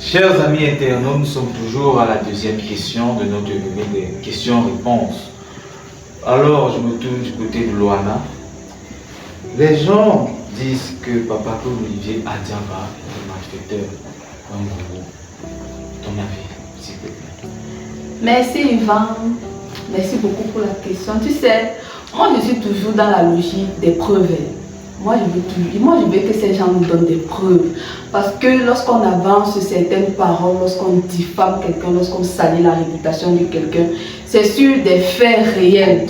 Chers amis internautes, nous sommes toujours à la deuxième question de notre rubrique des questions-réponses. Alors, je me tourne du côté de Loana. Les gens disent que Papa Claude Olivier Adiaba est un malfaiteur, un gourou. Ton avis, s'il te plaît. Merci Yvan, merci beaucoup pour la question. Tu sais, moi je suis toujours dans la logique des preuves. Moi je veux que ces gens nous donnent des preuves. Parce que lorsqu'on avance certaines paroles, lorsqu'on diffame quelqu'un, lorsqu'on salit la réputation de quelqu'un, c'est sur des faits réels,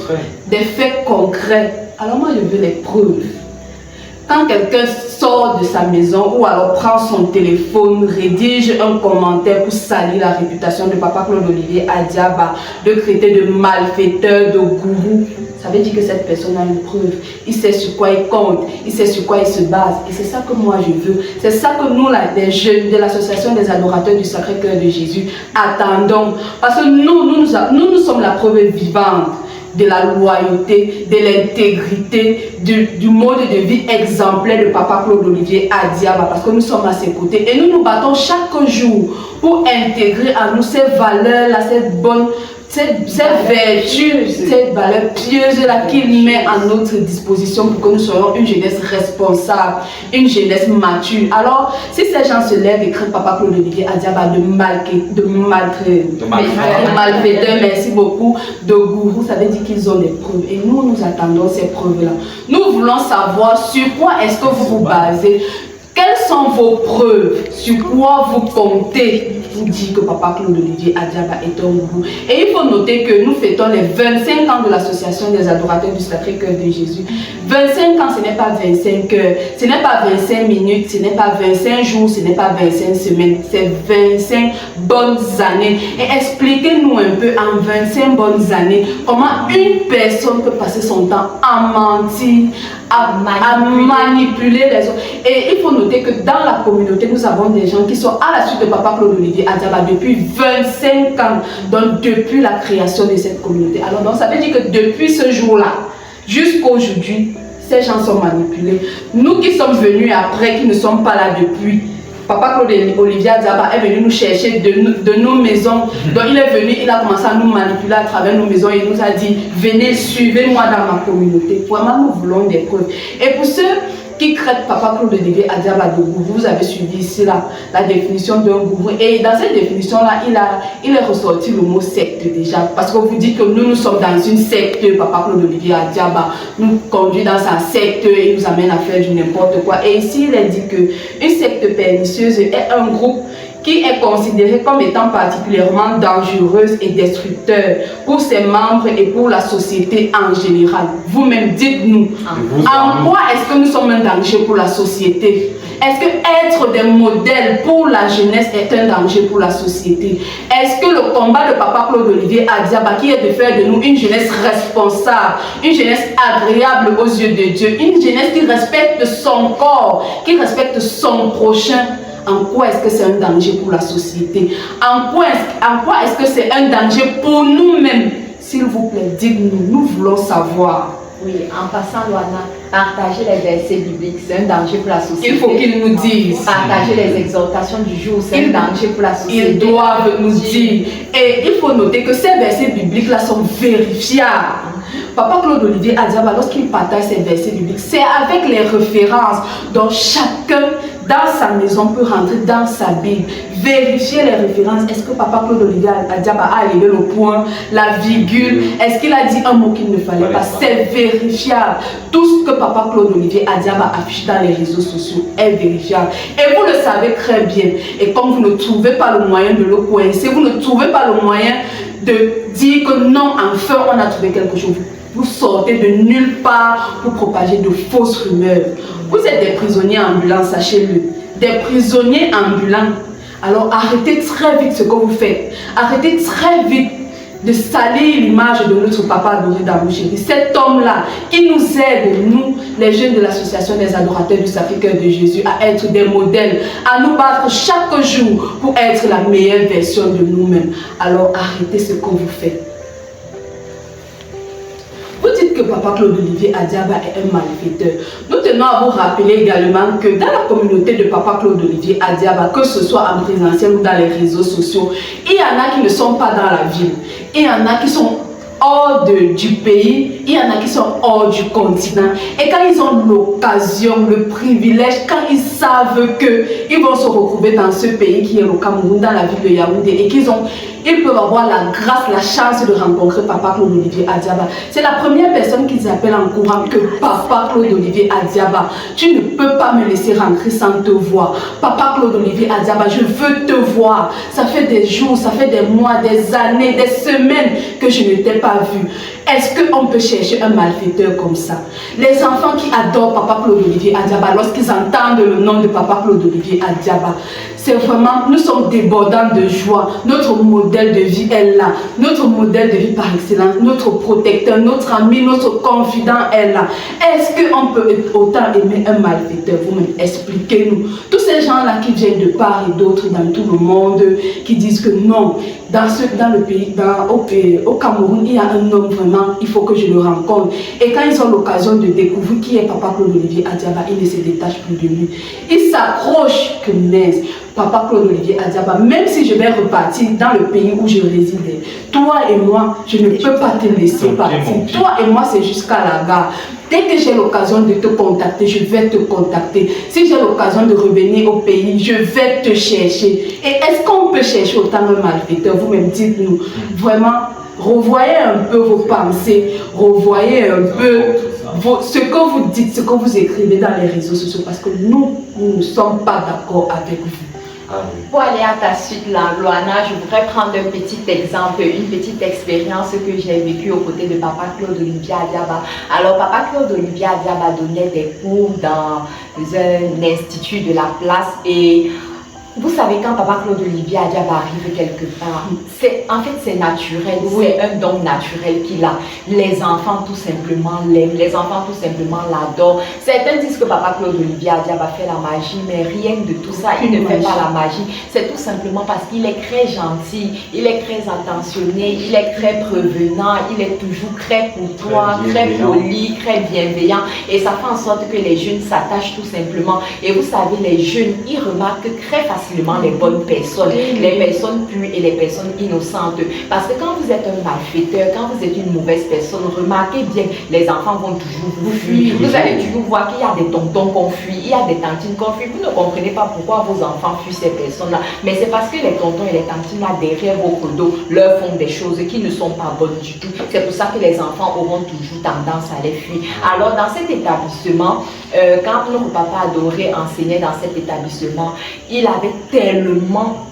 des faits concrets. Alors moi je veux les preuves. Quand quelqu'un sort de sa maison ou alors prend son téléphone, rédige un commentaire pour salir la réputation de Papa Claude Olivier Adiaba, de traiter de malfaiteur, de gourou, ça veut dire que cette personne a une preuve. Il sait sur quoi il compte, il sait sur quoi il se base. Et c'est ça que moi je veux. C'est ça que nous, les jeunes de l'association des adorateurs du Sacré-Cœur de Jésus, attendons. Parce que nous sommes la preuve vivante de la loyauté, de l'intégrité, du mode de vie exemplaire de Papa Claude Olivier Adiaba, parce que nous sommes à ses côtés et nous nous battons chaque jour pour intégrer à nous ces valeurs-là, ces vertus, ces valeurs pieuses-là qu'il met à notre disposition pour que nous soyons une jeunesse responsable, une jeunesse mature. Alors, si ces gens se lèvent et crient Papa Claude Olivier Adiaba de malfaiteurs, merci beaucoup, de gourou, ça veut dire qu'ils ont des preuves. Et nous attendons ces preuves-là. Nous voulons savoir sur quoi est-ce que vous vous basez. Quelles sont vos preuves? Sur quoi vous comptez pour dire que Papa Claude Olivier Adiaba est un gourou? Et il faut noter que nous fêtons les 25 ans de l'association des adorateurs du Sacré-Cœur de Jésus. 25 ans, ce n'est pas 25 heures, ce n'est pas 25 minutes, ce n'est pas 25 jours, ce n'est pas 25 semaines, c'est 25 bonnes années. Et expliquez-nous un peu en 25 bonnes années comment une personne peut passer son temps à mentir, à manipuler les autres. Et il faut noter que dans la communauté, nous avons des gens qui sont à la suite de Papa Claude Olivier Adiaba depuis 25 ans, donc depuis la création de cette communauté. Alors donc ça veut dire que depuis ce jour-là, jusqu'à aujourd'hui, ces gens sont manipulés. Nous qui sommes venus après, qui ne sommes pas là depuis, Papa Claude Olivier Adiaba est venu nous chercher de nos maisons. Donc il est venu, il a commencé à nous manipuler à travers nos maisons et il nous a dit, venez, suivez-moi dans ma communauté. Vraiment, nous voulons des preuves. Et pour ceux qui craignent Papa Claude Olivier Adiaba de gourou, vous avez suivi ici la définition d'un gourou. Et dans cette définition-là, il est ressorti le mot secte déjà. Parce que vous dites que nous sommes dans une secte, Papa Claude Olivier Adiaba nous conduit dans sa secte et nous amène à faire du n'importe quoi. Et ici, il est dit qu'une secte pernicieuse est un groupe qui est considéré comme étant particulièrement dangereuse et destructeur pour ses membres et pour la société en général. Vous-même, dites-nous, en quoi est-ce que nous sommes un danger pour la société? Est-ce que être des modèles pour la jeunesse est un danger pour la société? Est-ce que le combat de Papa Claude Olivier Adiaba, qui est de faire de nous une jeunesse responsable, une jeunesse agréable aux yeux de Dieu, une jeunesse qui respecte son corps, qui respecte son prochain, en quoi est-ce que c'est un danger pour la société? En quoi est-ce que c'est un danger pour nous-mêmes? S'il vous plaît, dites-nous, nous voulons savoir. Oui, en passant, Loana, partager les versets bibliques, c'est un danger pour la société. Il faut qu'ils nous disent. Partager les exhortations du jour, c'est un danger pour la société. Ils doivent nous dire. Et il faut noter que ces versets bibliques-là sont vérifiables. Papa Claude Olivier Adiaba, lorsqu'il partage ces versets bibliques, c'est avec les références. Donc chacun dans sa maison peut rentrer dans sa Bible, vérifier les références. Est-ce que Papa Claude Olivier Adiaba a élevé le point, la virgule? Est-ce qu'il a dit un mot qu'il ne fallait pas? C'est vérifiable. Tout ce que Papa Claude Olivier Adiaba affiche dans les réseaux sociaux est vérifiable. Et vous le savez très bien. Et comme vous ne trouvez pas le moyen de le coincer, vous ne trouvez pas le moyen de dire que non, enfin on a trouvé quelque chose. Vous sortez de nulle part pour propager de fausses rumeurs. Vous êtes des prisonniers ambulants, sachez-le. Des prisonniers ambulants. Alors arrêtez très vite ce que vous faites. Arrêtez très vite de salir l'image de notre papa adoré d'amour chéri. Cet homme-là qui nous aide, nous, les jeunes de l'association des adorateurs du Sacré-Cœur de Jésus, à être des modèles, à nous battre chaque jour pour être la meilleure version de nous-mêmes. Alors arrêtez ce que vous faites. Vous dites que Papa Papa Claude Olivier Adiaba est un malfaiteur. Nous tenons à vous rappeler également que dans la communauté de Papa Claude Olivier Adiaba, que ce soit en présentiel ou dans les réseaux sociaux, il y en a qui ne sont pas dans la ville. Il y en a qui sont hors du pays, il y en a qui sont hors du continent. Et quand ils ont l'occasion, le privilège, quand ils savent qu'ils vont se retrouver dans ce pays qui est le Cameroun, dans la ville de Yaoundé, et ils peuvent avoir la grâce, la chance de rencontrer Papa Claude Olivier Adiaba. C'est la première personne qu'ils appellent en courant que Papa Claude Olivier Adiaba, tu ne peux pas me laisser rentrer sans te voir. Papa Claude Olivier Adiaba, je veux te voir. Ça fait des jours, ça fait des mois, des années, des semaines que je ne t'ai pas vu. Est-ce qu'on peut chercher un malfaiteur comme ça? Les enfants qui adorent Papa Claude Olivier Adiaba, lorsqu'ils entendent le nom de Papa Claude Olivier Adiaba, c'est vraiment, nous sommes débordants de joie. Notre modèle de vie est là. Notre modèle de vie par excellence, notre protecteur, notre ami, notre confident est là. Est-ce qu'on peut autant aimer un malfaiteur? Vous-même, expliquez-nous. Tous ces gens-là qui viennent de part et d'autre dans tout le monde, qui disent que non, dans le pays, au Cameroun, il y a un homme vraiment, il faut que je le rencontre. Et quand ils ont l'occasion de découvrir qui est Papa Claude Olivier Adiaba, ils ne se détachent plus de lui. Ils s'accrochent que naise. Papa Claude Olivier Adiaba, même si je vais repartir dans le pays où je réside, toi et moi, je ne peux pas te laisser partir. Toi et moi, c'est jusqu'à la gare. Dès que j'ai l'occasion de te contacter, je vais te contacter. Si j'ai l'occasion de revenir au pays, je vais te chercher. Et est-ce qu'on peut chercher autant un malfaiteur? Vous-même, dites-nous. Vraiment, revoyez un peu vos pensées, revoyez un peu ce que vous dites, ce que vous écrivez dans les réseaux sociaux, parce que nous ne sommes pas d'accord avec vous. Pour aller à ta suite, là, Loana, je voudrais prendre un petit exemple, une petite expérience que j'ai vécue aux côtés de Papa Claude Olivier Adiaba. Alors, Papa Claude Olivier Adiaba donnait des cours dans un institut de la place et vous savez, quand Papa Claude Olivier Adiaba arrive quelque part, en fait c'est naturel, c'est un don naturel qu'il a. Les enfants tout simplement l'aiment, les enfants tout simplement l'adorent. Certains disent que Papa Claude Olivier Adiaba fait la magie, mais rien de tout ça, il ne fait pas la magie. C'est tout simplement parce qu'il est très gentil, il est très attentionné, il est très prévenant, il est toujours très courtois, très poli, très bienveillant. Et ça fait en sorte que les jeunes s'attachent tout simplement. Et vous savez, les jeunes, ils remarquent très facilement les bonnes personnes, les personnes pures et les personnes innocentes. Parce que quand vous êtes un malfaiteur, quand vous êtes une mauvaise personne, remarquez bien, les enfants vont toujours vous fuir. Vous allez toujours voir qu'il y a des tontons qu'on fuit, il y a des tantines qu'on fuit. Vous ne comprenez pas pourquoi vos enfants fuient ces personnes-là. Mais c'est parce que les tontons et les tantines là derrière votre dos leur font des choses qui ne sont pas bonnes du tout. C'est pour ça que les enfants auront toujours tendance à les fuir. Alors dans cet établissement, quand notre papa adoré enseignait dans cet établissement, il avait tellement,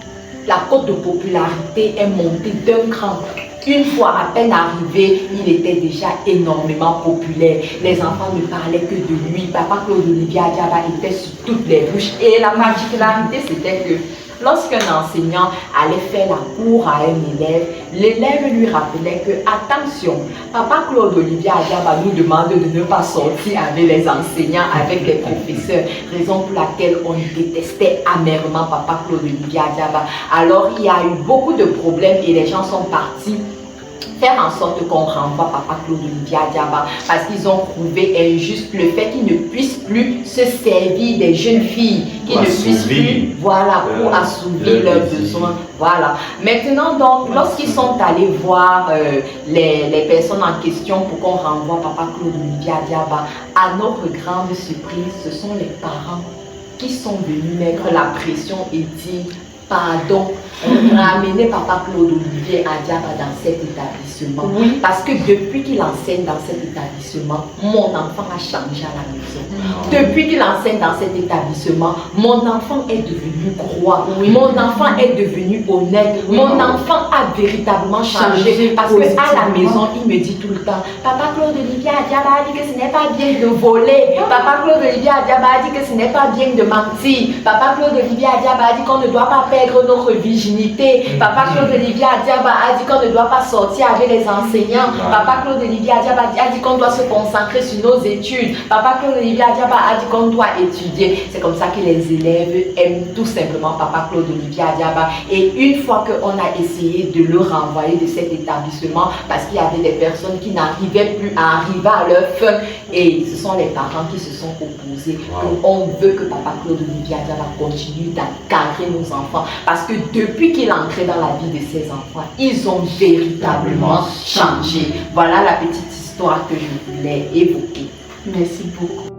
la cote de popularité est montée d'un cran. Une fois à peine arrivé, il était déjà énormément populaire. Les enfants ne parlaient que de lui. Papa Claude Olivier Adiaba était sur toutes les bouches. Et la particularité, c'était que lorsqu'un enseignant allait faire la cour à un élève, l'élève lui rappelait que, attention, Papa Claude Olivier Adiaba nous demande de ne pas sortir avec les enseignants, avec les professeurs, raison pour laquelle on détestait amèrement Papa Claude Olivier Adiaba. Alors il y a eu beaucoup de problèmes et les gens sont partis faire en sorte qu'on renvoie Papa Claude Olivier Adiaba parce qu'ils ont trouvé injuste le fait qu'ils ne puissent plus se servir des jeunes filles, qu'ils ne puissent plus, voilà, pour assouvir leurs besoins. Voilà. Maintenant, donc, lorsqu'ils sont allés voir les personnes en question pour qu'on renvoie Papa Claude Olivier Adiaba, à notre grande surprise, ce sont les parents qui sont venus mettre la pression et dire pardon, ramener Papa Claude Olivier Adiaba dans cet établissement. Oui. Parce que depuis qu'il enseigne dans cet établissement, mon enfant a changé à la maison. Depuis qu'il enseigne dans cet établissement, mon enfant est devenu croix. Oui. Mon enfant est devenu honnête. Oui. Mon enfant a véritablement changé. Parce qu'à la maison, il me dit tout le temps, Papa Claude Olivier Adiaba a dit que ce n'est pas bien de voler. Papa Claude Olivier Adiaba a dit que ce n'est pas bien de mentir. Papa Claude Olivier Adiaba a dit qu'on ne doit pas perdre notre virginité. dignité. Papa Claude Olivier Adiaba a dit qu'on ne doit pas sortir avec les enseignants. Papa Claude Olivier Adiaba a dit qu'on doit se concentrer sur nos études. Papa Claude Olivier Adiaba a dit qu'on doit étudier. C'est comme ça que les élèves aiment tout simplement Papa Claude Olivier Adiaba. Et une fois qu'on a essayé de le renvoyer de cet établissement, parce qu'il y avait des personnes qui n'arrivaient plus à arriver à leur fin, et ce sont les parents qui se sont opposés. On veut que Papa Claude Olivier Adiaba continue d'encadrer nos enfants, parce que depuis qu'il est entré dans la vie de ses enfants, ils ont véritablement changé. Voilà la petite histoire que je voulais évoquer. Merci beaucoup.